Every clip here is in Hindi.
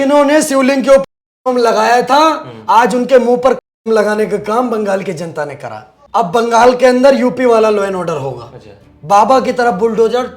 इन्होंने शिवलिंग के ऊपर लगाया था, आज उनके मुंह पर लगाने का काम बंगाल की जनता ने करा। अब बंगाल के अंदर यूपी वाला लॉ एंड ऑर्डर होगा। बाबा की तरफ बुलडोजर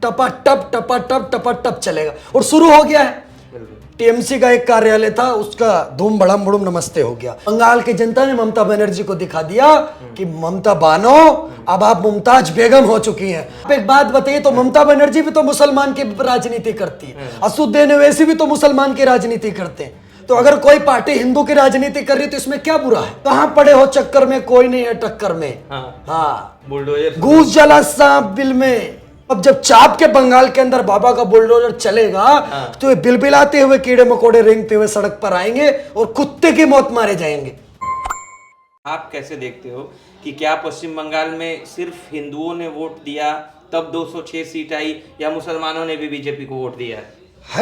टपा टप चलेगा और शुरू हो गया है। टीएमसी का एक कार्यालय था, उसका धूम बड़म बड़ूम नमस्ते हो गया। बंगाल की जनता ने ममता बनर्जी को दिखा दिया कि ममता बानो अब आप मुमताज बेगम हो चुकी हैं। आप एक बात बताइए, तो ममता बनर्जी भी तो मुसलमान की राजनीति करती है, असदुद्दीन ओवैसी भी तो मुसलमान की राजनीति करते हैं। तो अगर कोई पार्टी हिंदू की राजनीति कर रही है तो इसमें क्या बुरा है? कहां पड़े हो चक्कर में, कोई नहीं है टक्कर में। हाँ बुलडोजर घूस जला सांप बिल में। अब जब चाप के बंगाल के अंदर बाबा का बुलडोजर चलेगा तो ये बिलबिलाते हुए कीड़े मकोड़े रेंगते हुए सड़क पर आएंगे और कुत्ते की मौत मारे जाएंगे। आप कैसे देखते हो कि क्या पश्चिम बंगाल में सिर्फ हिंदुओं ने वोट दिया तब 206 सीट आई, या मुसलमानों ने भी बीजेपी को वोट दिया है?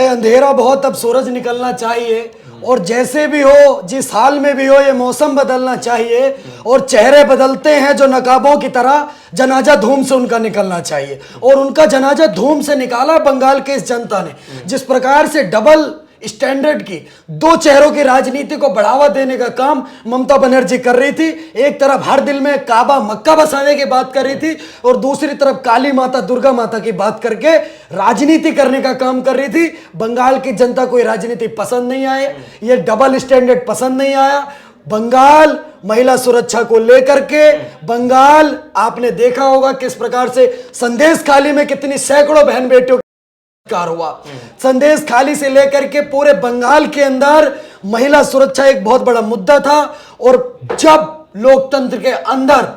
अंधेरा बहुत, अब सूरज निकलना चाहिए और जैसे भी हो, जिस हाल में भी हो, ये मौसम बदलना चाहिए और चेहरे बदलते हैं जो नकाबों की तरह, जनाजा धूम से उनका निकलना चाहिए। और उनका जनाजा धूम से निकाला बंगाल के इस जनता ने। जिस प्रकार से डबल स्टैंडर्ड की, दो चेहरों की राजनीति को बढ़ावा देने का काम ममता बनर्जी कर रही थी। एक तरफ हर दिल में काबा मक्का बसाने की बात कर रही थी और दूसरी तरफ काली माता दुर्गा माता की बात करके राजनीति करने का काम कर रही थी। बंगाल की जनता को ये राजनीति पसंद नहीं आए, ये डबल स्टैंडर्ड पसंद नहीं आया। बंगाल महिला सुरक्षा को लेकर के, बंगाल आपने देखा होगा किस प्रकार से संदेश खाली में कितनी सैकड़ों बहन बेटियों हुआ। संदेश खाली से लेकर के पूरे बंगाल के अंदर महिला सुरक्षा एक बहुत बड़ा मुद्दा था। और जब लोकतंत्र के अंदर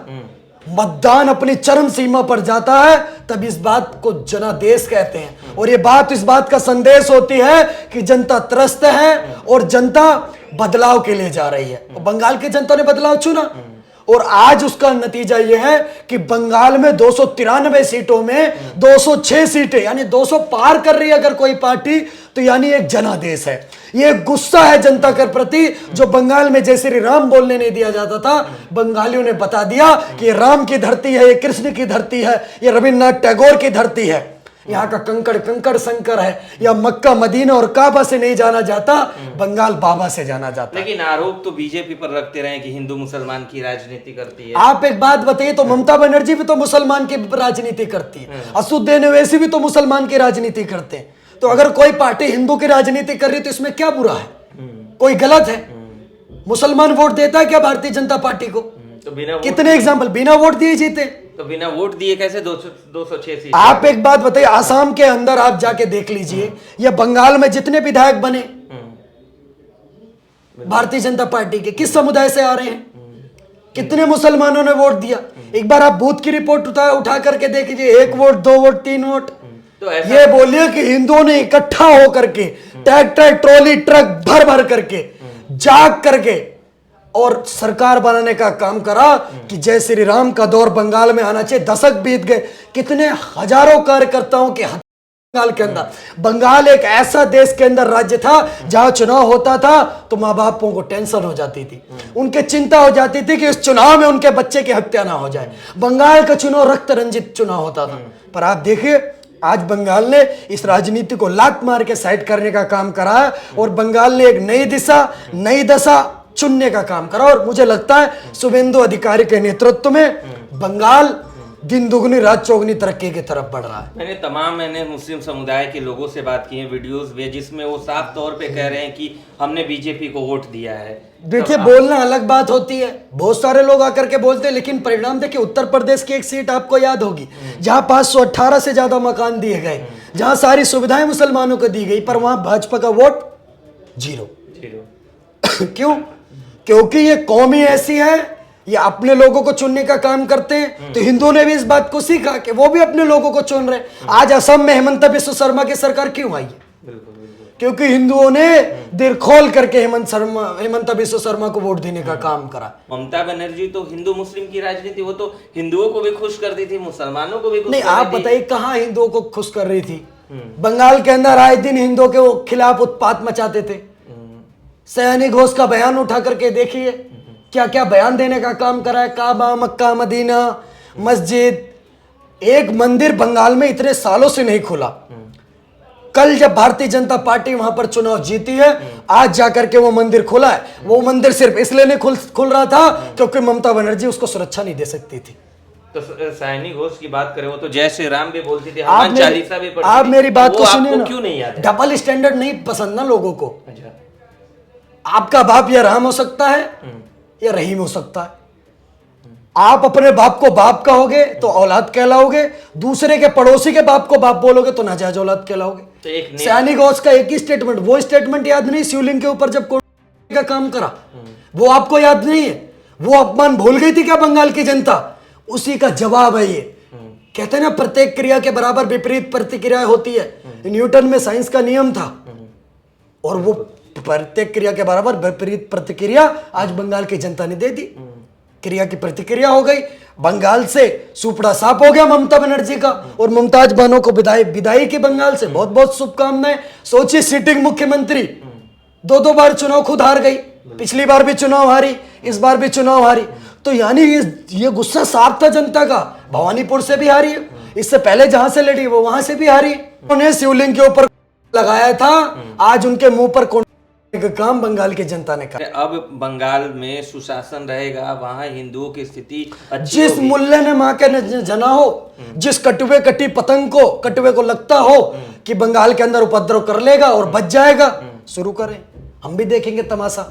मतदान अपनी चरम सीमा पर जाता है तब इस बात को जनादेश कहते हैं। और ये बात इस बात का संदेश होती है कि जनता त्रस्त है और जनता बदलाव के लिए जा रही है। बंगाल की जनता ने बदलाव चुना और आज उसका नतीजा यह है कि बंगाल में 293 सीटों में 206 सीटें, यानी 200 पार कर रही है अगर कोई पार्टी, तो यानी एक जनादेश है। ये गुस्सा है जनता के प्रति। जो बंगाल में जय श्री राम बोलने नहीं दिया जाता था, बंगालियों ने बता दिया कि ये राम की धरती है, ये कृष्ण की धरती है, ये रविन्द्रनाथ टैगोर की धरती है। यहाँ का कंकड़ कंकड़ शंकर है, या मक्का मदीना और काबा से नहीं जाना जाता, बंगाल बाबा से जाना जाता। लेकिन आरोप तो बीजेपी पर रखते रहे कि हिंदू मुसलमान की राजनीति करती है। आप एक बात बताइए, तो ममता बनर्जी भी तो मुसलमान की राजनीति करती है, असदुद्दीन ओवैसी भी तो मुसलमान की राजनीति करते हैं। तो अगर कोई पार्टी हिंदू की राजनीति कर रही है तो इसमें क्या बुरा है? कोई गलत है? मुसलमान वोट देता है क्या भारतीय जनता पार्टी को? तो बिना कितने एग्जाम्पल बिना वोट दिए जीते। तो बिना वोट दिए कैसे 206 सीट? आप एक बात बताइए, आसाम के अंदर आप जाके देख लीजिए या बंगाल में जितने विधायक बने भारतीय जनता पार्टी के, किस समुदाय से आ रहे हैं? कितने मुसलमानों ने वोट दिया? एक बार आप बूथ की रिपोर्ट उठा करके देख लीजिए, 1 वोट 2 वोट 3 वोट। तो ये बोलिए कि हिंदुओं ने इकट्ठा होकर के ट्रैक्टर ट्रॉली ट्रक भर भर करके जाग करके और सरकार बनाने का काम करा कि जय श्री राम का दौर बंगाल में आना चाहिए। दशक बीत गए, कितने हजारों कार्यकर्ताओं के बंगाल के अंदर। बंगाल एक ऐसा देश के अंदर राज्य था जहां चुनाव होता था तो माँ बापों को टेंशन हो जाती थी, उनके चिंता हो जाती थी कि इस चुनाव में उनके बच्चे की हत्या ना हो जाए। बंगाल का चुनाव रक्त रंजित चुनाव होता था। पर आप देखिए आज बंगाल ने इस राजनीति को लात मार के साइड करने का काम करा है और बंगाल ने एक नई दिशा नई दशा चुनने का काम करा। और मुझे लगता है शुभेंदु अधिकारी के नेतृत्व में बंगाल दिन दुगनी रात चौगनी तरक्की की तरफ बढ़ रहा है। मैंने मुस्लिम समुदाय के लोगों से बात की है, वीडियोस में, जिसमें वो साफ तौर पे कह रहे हैं कि हमने बीजेपी को वोट दिया है। देखिए बोलना अलग बात होती है, बहुत सारे लोग आकर के बोलते हैं, लेकिन परिणाम देखिए उत्तर प्रदेश की एक सीट आपको याद होगी जहां 518 से ज्यादा मकान दिए गए, जहां सारी सुविधाएं मुसलमानों को दी गई, पर वहां भाजपा का वोट जीरो। क्यों? क्योंकि ये कौम ही ऐसी है, ये अपने लोगों को चुनने का काम करते हैं। तो हिंदुओं ने भी इस बात को सीखा कि वो भी अपने लोगों को चुन रहे। आज असम में हेमंत बिस्व शर्मा की सरकार क्यों आई है? क्योंकि हिंदुओं ने दिल खोल करके हेमंत बिस्व शर्मा को वोट देने का काम करा। ममता बनर्जी तो हिंदू मुस्लिम की राजनीति, वो तो हिंदुओं को भी खुश करती थी, मुसलमानों को भी खुश नहीं। करती आप बताइए कहाँ हिंदुओं को खुश कर रही थी? बंगाल के अंदर आए दिन हिंदुओं के वो खिलाफ उत्पात मचाते थे। सयानी घोष का बयान उठा करके देखिए क्या क्या बयान देने का काम करा है। काबा मक्का मदीना मस्जिद, एक मंदिर बंगाल में इतने सालों से नहीं खुला। कल जब भारतीय जनता पार्टी वहां पर चुनाव जीती है, आज जाकर के वो मंदिर खुला है। वो मंदिर सिर्फ इसलिए नहीं खुल रहा था क्योंकि ममता बनर्जी उसको सुरक्षा नहीं दे सकती थी। तो सायनी घोष की बात करें, वो तो जय श्री राम भी बोलती थी, हनुमान चालीसा भी पढ़ती आप थी। मेरी बात वो को सुनिए आपको ना, क्यों नहीं याद है? डबल स्टैंडर्ड नहीं पसंद ना लोगों को। अच्छा। आपका बाप या राम हो सकता है या रहीम हो सकता है। आप अपने बाप को बाप कहोगे तो औलाद कहलाओगे, दूसरे के पड़ोसी के बाप को बाप बोलोगे तो नाजायज औलाद कहलाओगे। तो एक सैनिक घोष का एक ही स्टेटमेंट, वो स्टेटमेंट याद नहीं शिवलिंग के ऊपर जब कोर्ट का काम करा, वो आपको याद नहीं है? वो अपमान भूल गई थी क्या बंगाल की जनता? उसी का जवाब है ये। कहते हैं ना, प्रत्येक क्रिया के बराबर विपरीत प्रतिक्रिया होती है। न्यूटन में साइंस का नियम था, और वो प्रत्येक क्रिया के बराबर विपरीत प्रतिक्रिया आज बंगाल की जनता ने दे दी। क्रिया की प्रतिक्रिया हो गई। बंगाल से सुपड़ा साफ हो गया ममता बनर्जी का, और मुमताज बानो को विदाई की बंगाल से। बहुत बहुत शुभकामनाएं। सोचिए, सिटिंग मुख्यमंत्री 2 बार चुनाव खुद हार गई, पिछली बार भी चुनाव हारी, इस बार भी चुनाव हारी। तो यानी ये गुस्सा साफ था जनता का। भवानीपुर से भी हारी है, इससे पहले जहां से लड़ी वो वहां से भी हारी। उन्हें शिवलिंग के ऊपर लगाया था, आज उनके मुंह पर का काम बंगाल की जनता ने कहा। अब बंगाल में सुशासन रहेगा, वहां हिंदुओं की स्थिति अच्छी जिस होगी। मुल्ले ने मां के जना हो, जिस कटी कटुए को लगता हो कि बंगाल के अंदर उपद्रव कर लेगा और बच जाएगा, शुरू करें, हम भी देखेंगे तमाशा।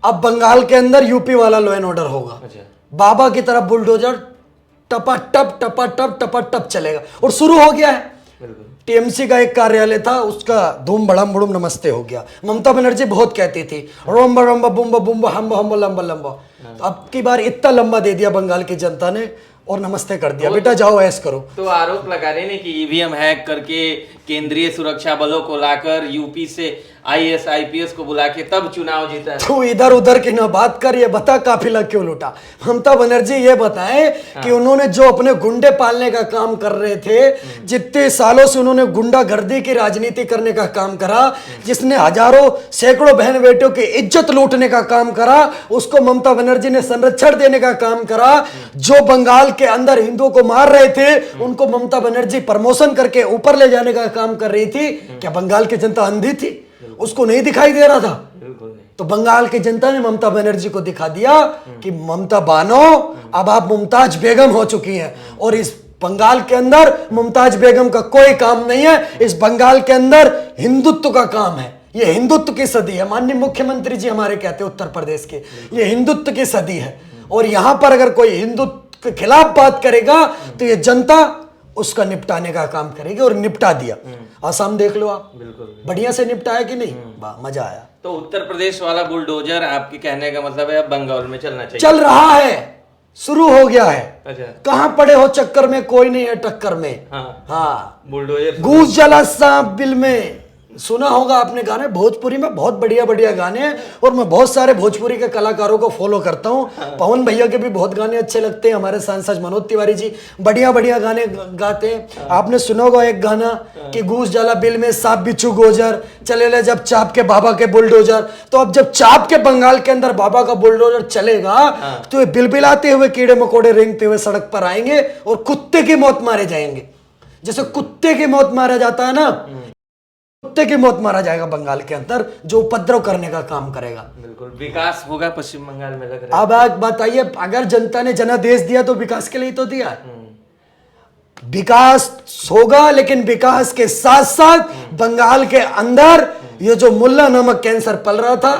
अब बंगाल के अंदर यूपी वाला लॉ एंड ऑर्डर होगा। अच्छा। बाबा की तरफ बुलडोजर टपा टप चलेगा, और शुरू हो गया है। बिल्कुल। टीएमसी का एक कार्यालय था, उसका धूम बड़म बुड़म नमस्ते हो गया। ममता बनर्जी बहुत कहती थी रोम्बा रोम्बा बुम्बा बुम्बा हम्बा हम्बा लंबा लंबा, तो अब की बार इतना लंबा दे दिया बंगाल की जनता ने और नमस्ते कर दिया, बेटा जाओ ऐस करो। तो आरोप लगा रहे हैं कि ईवीएम हैक करके केंद्रीय सुरक्षा बलों को लाकर यूपी से आईएएस आईपीएस को बुला के तब चुनाव जीता है। तू इधर उधर की ना बात कर, ये बता काफिला क्यों लूटा। ममता बनर्जी ये बताए कि उन्होंने जो अपने गुंडे पालने का काम कर रहे थे, जितने सालों से उन्होंने गुंडागर्दी की राजनीति करने का काम करा, जिसने हजारों सैकड़ों बहन बेटियों की इज्जत लूटने का काम करा, उसको ममता बनर्जी ने संरक्षण देने का काम करा। जो बंगाल के अंदर हिंदुओं को मार रहे थे, उनको ममता बनर्जी प्रमोशन करके ऊपर ले जाने का काम कर रही थी। क्या बंगाल की जनता अंधी थी? उसको नहीं दिखाई दे रहा था? बिल्कुल नहीं। तो बंगाल की जनता ने ममता बनर्जी को दिखा दिया कि ममता बानो, अब आप मुमताज बेगम हो चुकी हैं, और इस बंगाल के अंदर मुमताज बेगम का कोई काम नहीं है। इस बंगाल के अंदर हिंदुत्व का काम है। ये हिंदुत्व की सदी है। माननीय मुख्यमंत्री जी हमारे कहते हैं उत्तर प्रदेश के, ये हिंदुत्व की सदी है। और यहां पर अगर कोई हिंदुत्व के खिलाफ बात करेगा तो ये जनता उसका निपटाने का काम करेगी, और निपटा दिया। आसाम देख लो आप, बिल्कुल बढ़िया से निपटाया कि नहीं? वाह, मजा आया। तो उत्तर प्रदेश वाला बुलडोजर आपके कहने का मतलब है अब बंगाल में चलना चाहिए? चल रहा है, शुरू हो गया है। अच्छा। कहां पड़े हो चक्कर में, कोई नहीं है टक्कर में। हाँ, बुलडोजर गूंज जला सांप बिल में, सुना होगा आपने गाने। भोजपुरी में बहुत बढ़िया बढ़िया गाने हैं, और मैं बहुत सारे भोजपुरी के कलाकारों को फॉलो करता हूँ। पवन भैया के भी बहुत गाने अच्छे लगते हैं। हमारे सांसद मनोज तिवारी जी बढ़िया बढ़िया गाने गाते हैं। आपने सुना होगा एक गाना कि गूंज जाला बिल में सांप बिच्छू गोजर, चले जब चाप के बाबा के बुलडोजर। तो अब जब चाप के बंगाल के अंदर बाबा का बुलडोजर चलेगा, तो ये बिलबिलाते हुए कीड़े मकोड़े रेंगते हुए सड़क पर आएंगे और कुत्ते की मौत मारे जाएंगे। जैसे कुत्ते की मौत मारा जाता है ना, कुत्ते की मौत मारा जाएगा बंगाल के अंदर, जो उपद्रव करने का काम करेगा। बिल्कुल। विकास होगा पश्चिम बंगाल में, लग रहा है। अब आप बताइए, अगर जनता ने जनादेश दिया तो विकास के लिए तो दिया। विकास होगा, लेकिन विकास के साथ साथ बंगाल के अंदर ये जो मुल्ला नामक कैंसर पल रहा था,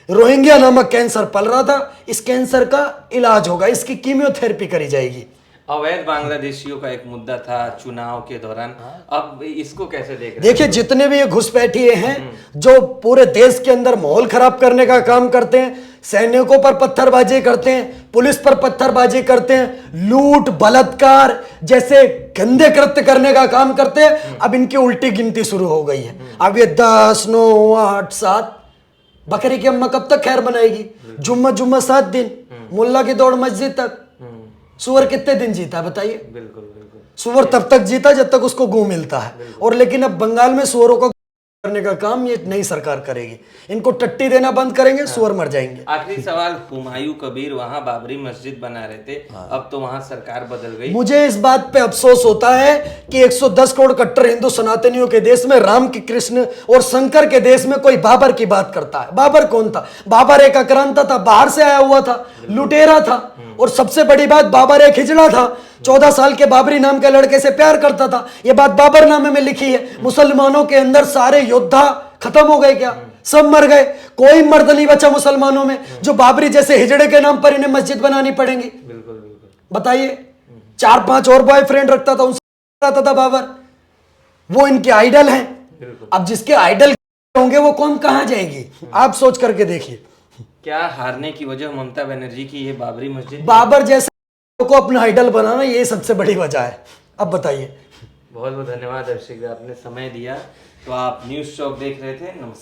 रोहिंग्या नामक कैंसर पल रहा था, इस कैंसर का इलाज होगा, इसकी कीमियोथेरेपी करी जाएगी। अवैध बांग्लादेशियों का एक मुद्दा था चुनाव के दौरान, अब इसको कैसे देख रहे हैं? देखिए, जितने भी ये घुसपैठिए हैं जो पूरे देश के अंदर माहौल खराब करने का काम करते हैं, सैनिकों पर पत्थरबाजी करते हैं, पुलिस पर पत्थरबाजी करते हैं, लूट बलात्कार जैसे गंदे कृत्य करने का काम करते हैं, अब इनकी उल्टी गिनती शुरू हो गई है। अब ये 10, 9, 8, 7, बकरी की अम्मा कब तक खैर बनाएगी? जुम्मा 7 दिन, मुल्ला की दौड़ मस्जिद तक। सुअर कितने दिन जीता बताइए? बिल्कुल बिल्कुल। सुअर तब तक जीता जब तक उसको गू मिलता है। और लेकिन अब बंगाल में सुअरों का करने का काम ये नई सरकार करेगी। इनको टट्टी देना बंद करेंगे, सुअर मर जाएंगे। आखिरी सवाल, हुमायूं कबीर वहां बाबरी मस्जिद बना रहे थे, अब तो वहां सरकार बदल गई। मुझे इस बात पे अफसोस होता है कि 110 करोड़ कट्टर हिंदू सनातनियों के देश में, राम के, कृष्ण और शंकर के देश में कोई बाबर की बात करता है। बाबर कौन था? बाबर एक आक्रांता था, बाहर से आया हुआ था, लुटेरा था। और सबसे बड़ी बात, बाबर एक हिजड़ा था, 14 साल के बाबरी नाम के लड़के से प्यार करता था। यह बात बाबरनामे में लिखी है। मुसलमानों के अंदर सारे योद्धा खत्म हो गए क्या? सब मर गए। कोई मर्द नहीं बचा मुसलमानों में जो बाबरी जैसे हिजड़े के नाम पर इन्हें मस्जिद बनानी पड़ेगी। बिल्कुल बिल्कुल। बताइए, 4-5 और बॉयफ्रेंड रखता था, उनसे रहता था बाबर। वो इनके आइडल हैं। अब जिसके आइडल होंगे वो कौन कहां जाएगी? आप सोच करके देखिए। क्या हारने की वजह ममता बनर्जी की ये बाबरी मस्जिद? बाबर जैसे को अपना आइडल बनाना, ये सबसे बड़ी वजह है। अब बताइए। बहुत बहुत धन्यवाद दर्शक, आपने समय दिया। तो आप न्यूज़ चौक देख रहे थे। नमस्कार।